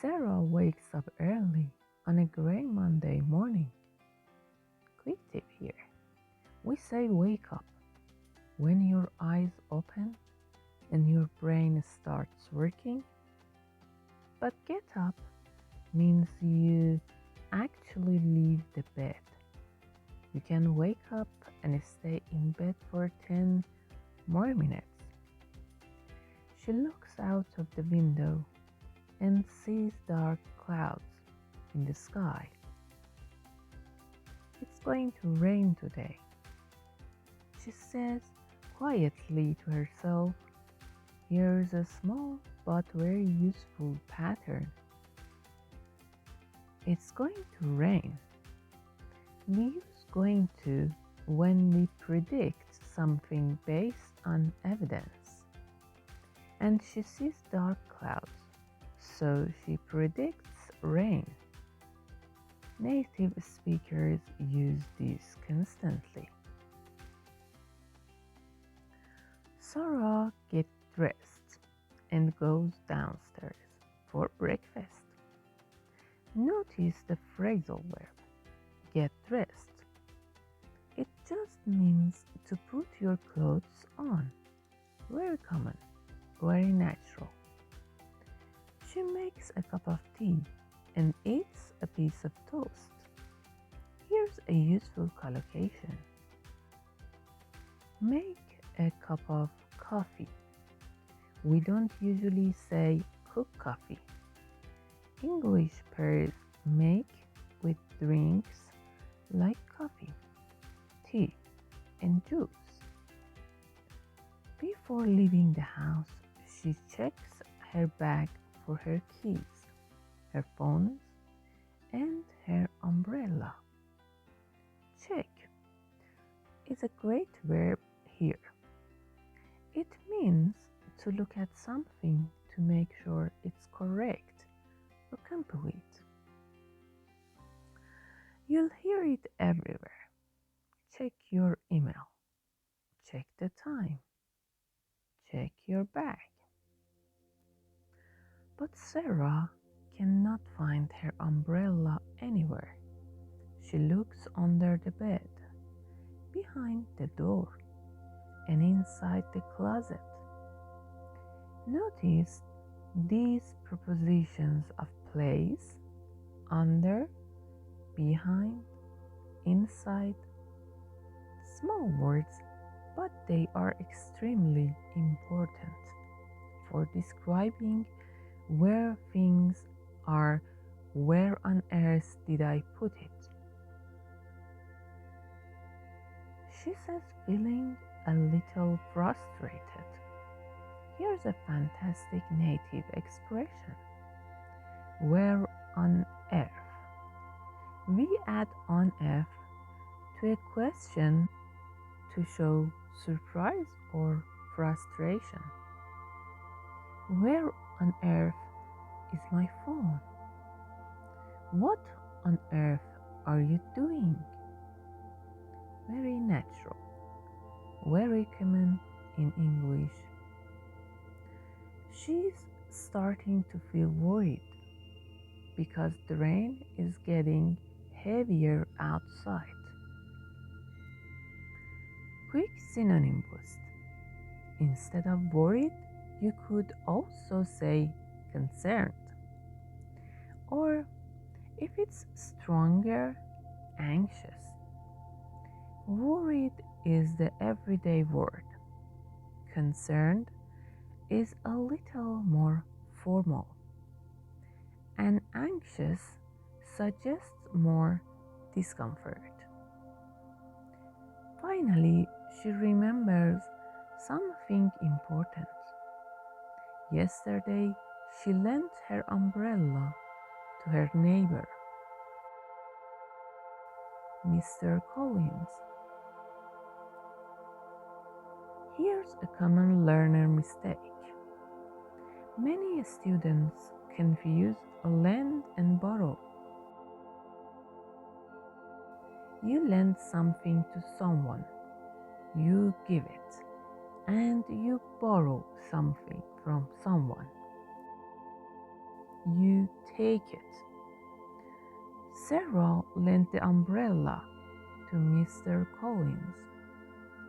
Sarah wakes up early on a gray Monday morning. Quick tip here. We say wake up when your eyes open and your brain starts working, but get up means you actually leave the bed. You can wake up and stay in bed for 10 more minutes. She looks out of the window and sees dark clouds in the sky. It's going to rain today, she says quietly to herself. Here's a small but very useful pattern. It's going to rain. We use going to when we predict something based on evidence. And she sees dark clouds, so she predicts rain. Native speakers use this constantly. Sarah gets dressed and goes downstairs for breakfast. Notice the phrasal verb, get dressed. It just means to put your clothes on. Very common, very natural. She makes a cup of tea and eats a piece of toast. Here's a useful collocation. Make a cup of coffee. We don't usually say cook coffee. English pairs make with drinks like coffee, tea, and juice. Before leaving the house, she checks her bag for her keys, her phones, and her umbrella. Check is a great verb here. It means to look at something to make sure it's correct or complete. You'll hear it everywhere. Check your email. Check the time. Check your bag. But Sarah cannot find her umbrella anywhere. She looks under the bed, behind the door, and inside the closet. Notice these prepositions of place, under, behind, inside. Small words, but they are extremely important for describing where things are. Where on earth did I put it? She says, feeling a little frustrated. Here's a fantastic native expression. Where on earth? We add on earth to a question to show surprise or frustration. Where on earth is my phone? What on earth are you doing? Very natural, very common in English. She's starting to feel worried because the rain is getting heavier outside. Quick synonym boost. Instead of worried, you could also say concerned. Or if it's stronger, anxious. Worried is the everyday word. Concerned is a little more formal. And anxious suggests more discomfort. Finally, she remembers something important. Yesterday, she lent her umbrella to her neighbor, Mr. Collins. Here's a common learner mistake. Many students confuse lend and borrow. You lend something to someone, you give it, and you borrow something from someone, you take it. Sarah lent the umbrella to Mr. Collins,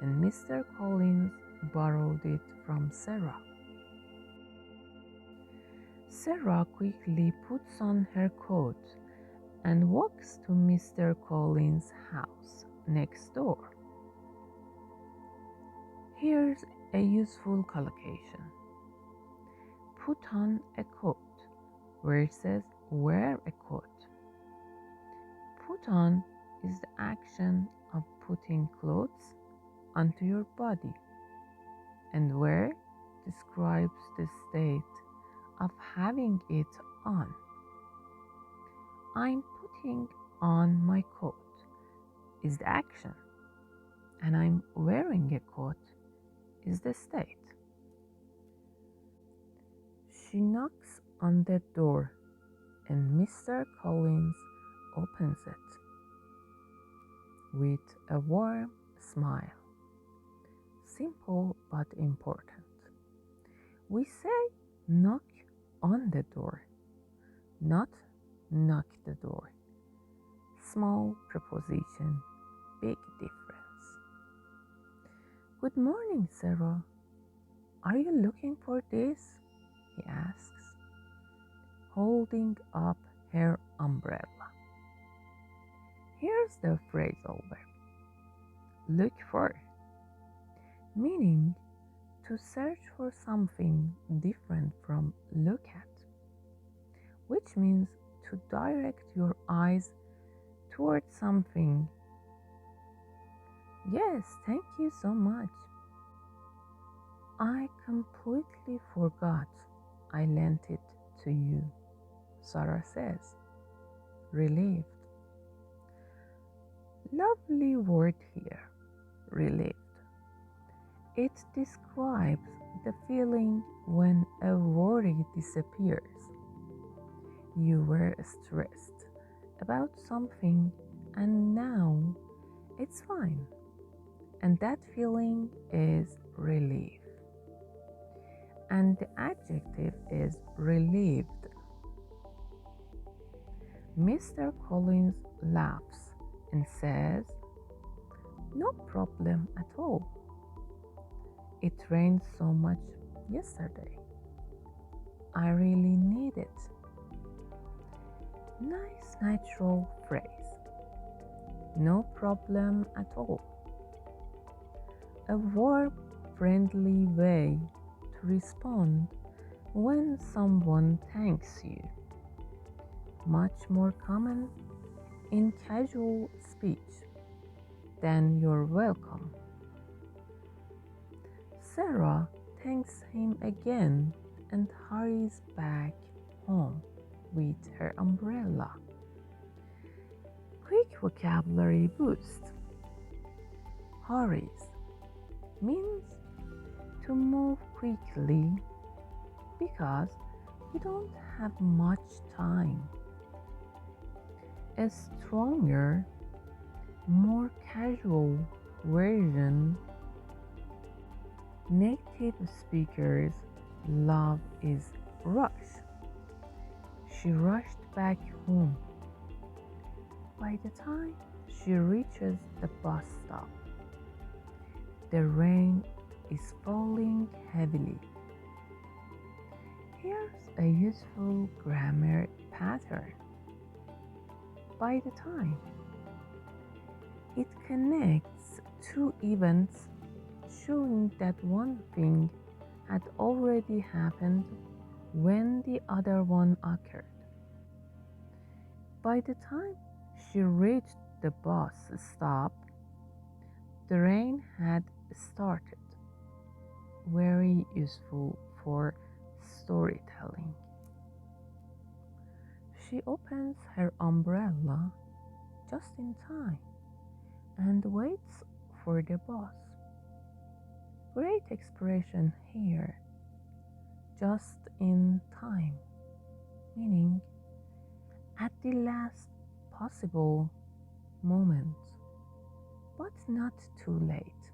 and Mr. Collins borrowed it from Sarah. Sarah quickly puts on her coat and walks to Mr. Collins' house next door. Here's a useful collocation. Put on a coat versus wear a coat. Put on is the action of putting clothes onto your body, and wear describes the state of having it on. I'm putting on my coat is the action, and I'm wearing a coat is the state. She knocks on the door, and Mr. Collins opens it with a warm smile. Simple but important. We say knock on the door, not knock the door. Small preposition, big difference. Good morning, Sarah. Are you looking for this? He asks, holding up her umbrella. Here's the phrasal verb. Look for, meaning to search for something different from look at, which means to direct your eyes towards something. Yes, thank you so much. I completely forgot I lent it to you, Sarah says, relieved. Lovely word here, relieved. It describes the feeling when a worry disappears. You were stressed about something and now it's fine. And that feeling is relief. And the adjective is relieved. Mr. Collins laughs and says, no problem at all. It rained so much yesterday. I really need it. Nice natural phrase. No problem at all. A warm, friendly way to respond when someone thanks you. Much more common in casual speech than you're welcome. Sarah thanks him again and hurries back home with her umbrella. Quick vocabulary boost. Hurries means to move quickly because you don't have much time. A stronger, more casual version native speakers love is rush. She rushed back home. By the time she reaches the bus stop, the rain is falling heavily. Here's a useful grammar pattern. By the time, it connects two events showing that one thing had already happened when the other one occurred. By the time she reached the bus stop, the rain had started. Very useful for storytelling. She opens her umbrella just in time and waits for the bus. Great expression here. Just in time, meaning at the last possible moment, but not too late.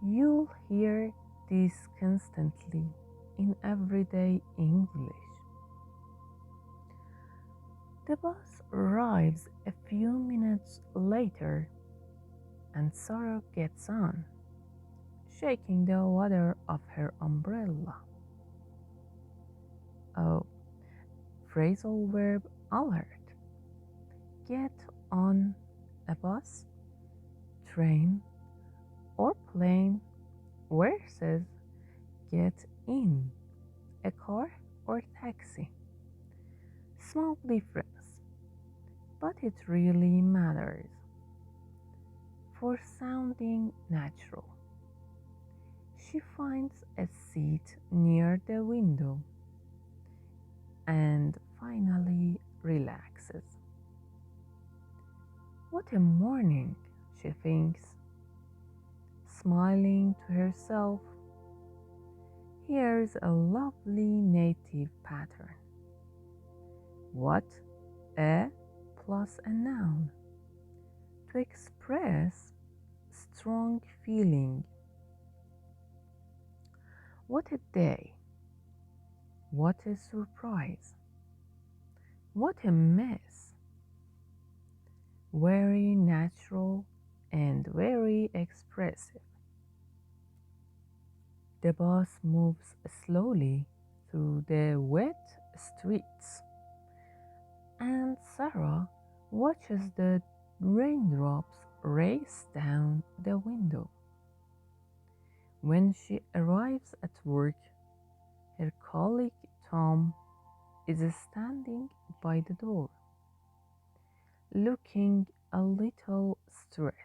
You'll hear this constantly in everyday English. The bus arrives a few minutes later and Sarah gets on, shaking the water off her umbrella. Oh, phrasal verb alert. Get on a bus, train, or plane versus get in a car or taxi. Small difference, but it really matters for sounding natural. She finds a seat near the window and finally relaxes. What a morning, she thinks, smiling to herself. Here's a lovely native pattern. What a plus a noun to express strong feeling. What a day. What a surprise. What a mess. Very natural and very expressive. The bus moves slowly through the wet streets, and Sarah watches the raindrops race down the window. When she arrives at work, her colleague Tom is standing by the door, looking a little stressed.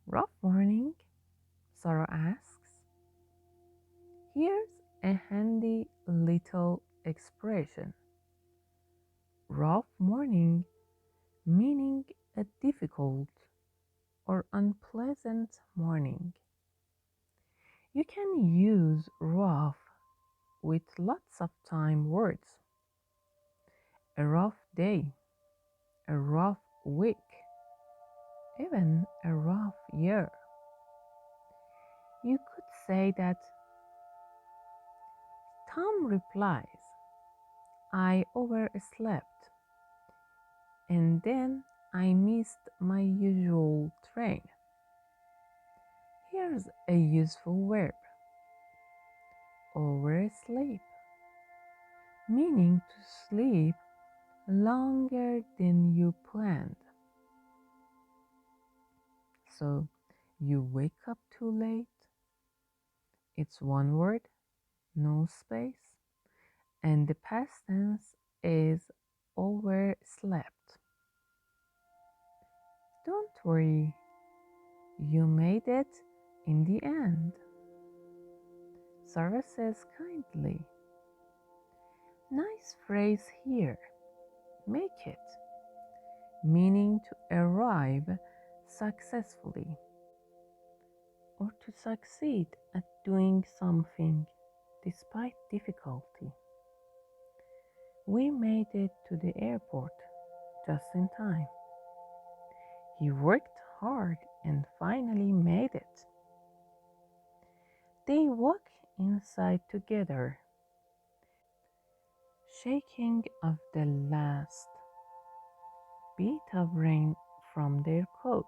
Rough morning? Sarah asks. Here's a handy little expression. Rough morning meaning a difficult or unpleasant morning. You can use rough with lots of time words. A rough day, a rough week, even a rough year. You could say that Tom replies, I overslept and then I missed my usual train. Here's a useful verb, oversleep, meaning to sleep longer than you planned. So you wake up too late. It's one word, no space, and the past tense is overslept. Don't worry, you made it in the end. Sarah says kindly. Nice phrase here. Make it, meaning to arrive successfully or to succeed at doing something despite difficulty. We made it to the airport just in time. He worked hard and finally made it. They walk inside together, shaking off the last bit of rain from their coats.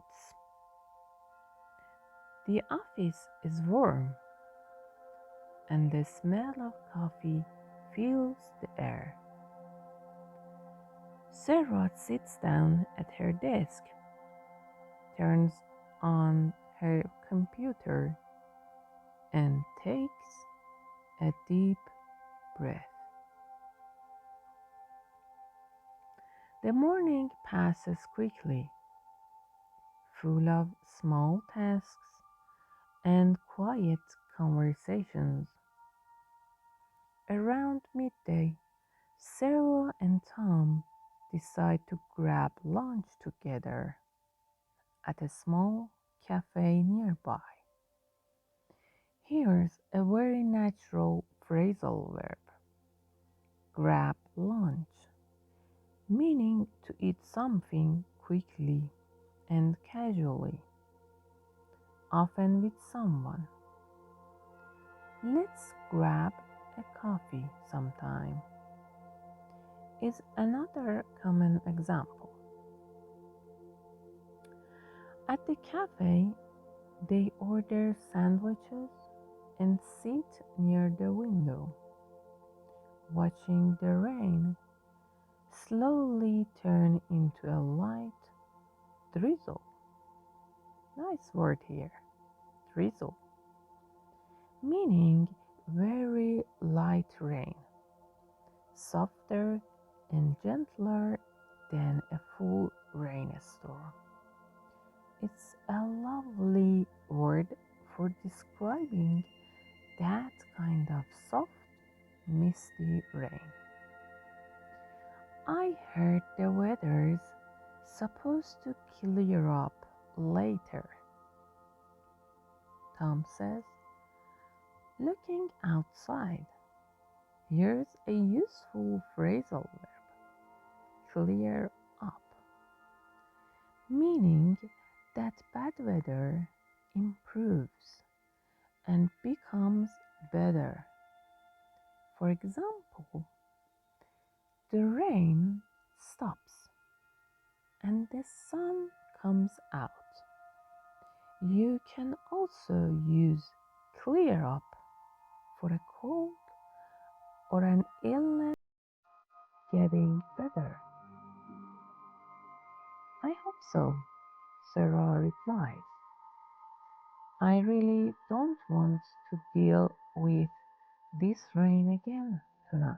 The office is warm, and the smell of coffee fills the air. Sarah sits down at her desk, turns on her computer, and takes a deep breath. The morning passes quickly, full of small tasks and quiet conversations. Around midday, Sarah and Tom decide to grab lunch together at a small cafe nearby. Here's a very natural phrasal verb, grab lunch, meaning to eat something quickly and casually, often with someone. Let's grab a coffee sometime. is another common example. At the cafe, they order sandwiches and sit near the window, watching the rain slowly turn into a light drizzle. Nice word here, drizzle, meaning very light rain, softer and gentler than a full rainstorm. It's a lovely word for describing that kind of soft, misty rain. I heard the weather's supposed to clear up later, Tom says, looking outside. Here's a useful phrasal verb, clear up, meaning that bad weather improves and becomes better. For example, the rain stops and the sun comes out. You can also use clear up for a cold or an illness getting better. I hope so, Sarah replies. I really don't want to deal with this rain again tonight.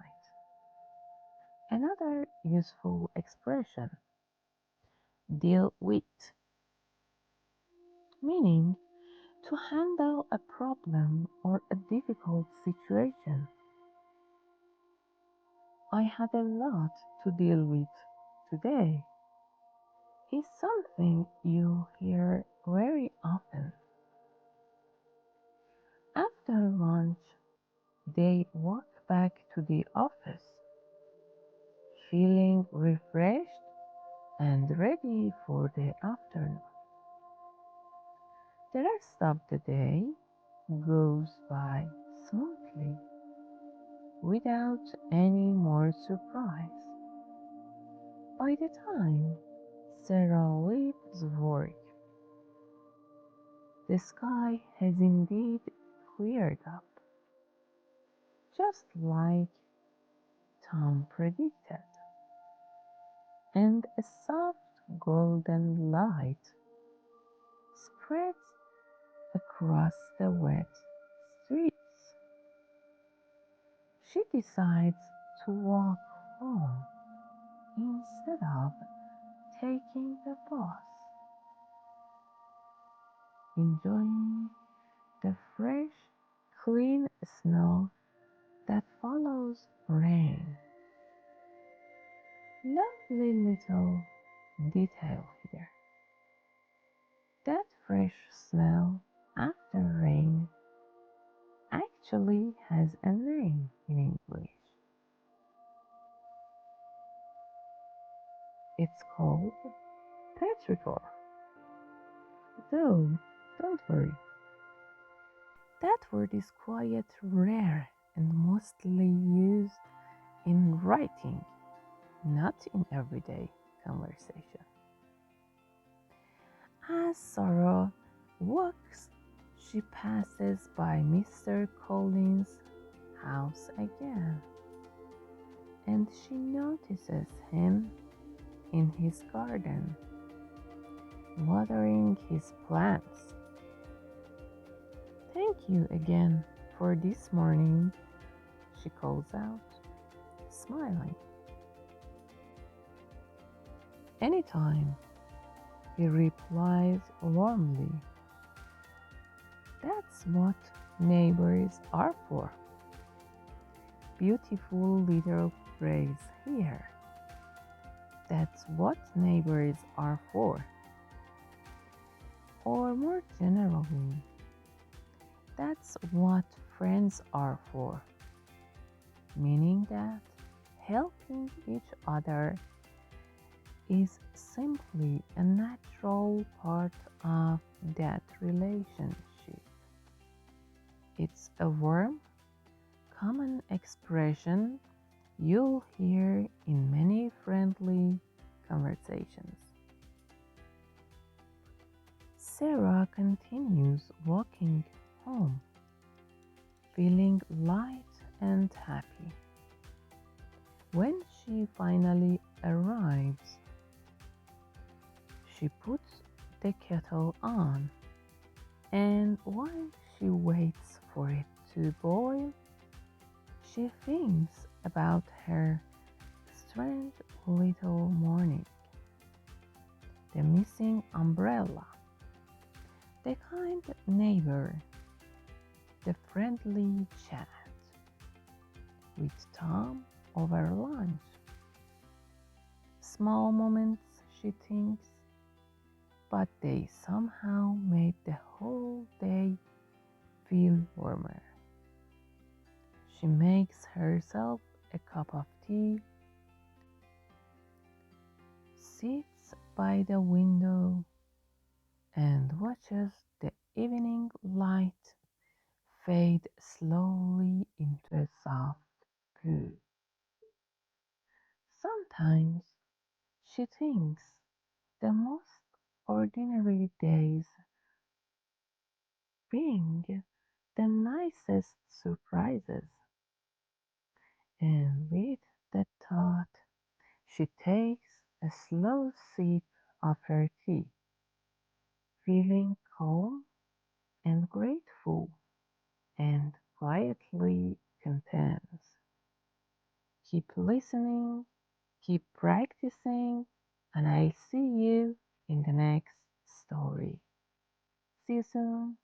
Another useful expression, deal with, meaning to handle a problem or a difficult situation. I had a lot to deal with today is something you hear very often. After lunch, they walk back to the office, feeling refreshed and ready for the afternoon. The rest of the day goes by smoothly without any more surprise. By the time Sarah leaves work, the sky has indeed cleared up, just like Tom predicted, and a soft golden light spreads across the wet streets. She decides to walk home instead of taking the bus, enjoying the fresh, clean snow that follows rain. Lovely little detail here. That fresh smell after rain actually has a name in English. It's called petrichor. Though, don't worry. That word is quite rare and mostly used in writing, not in everyday conversation. As Sarah walks, she passes by Mr. Collins' house again, and she notices him in his garden, watering his plants. Thank you again for this morning, she calls out, smiling. Anytime, he replies warmly. That's what neighbors are for. Beautiful little phrase here. That's what neighbors are for. Or more generally, that's what friends are for. Meaning that helping each other is simply a natural part of that relationship. It's a warm, common expression you'll hear in many friendly conversations. Sarah continues walking home, feeling light and happy. When she finally arrives, she puts the kettle on, and while she waits for it to boil, she thinks about her strange little morning, the missing umbrella, the kind neighbor, the friendly chat with Tom over lunch. Small moments, she thinks, but they somehow made the whole day feel warmer. She makes herself a cup of tea, sits by the window, and watches the evening light fade slowly into a soft blue. Sometimes she thinks the most ordinary days bring the nicest surprises, and with that thought, she takes a slow sip of her tea, feeling calm and grateful and quietly content. Keep listening, keep practicing, and I'll see you in the next story. See you soon.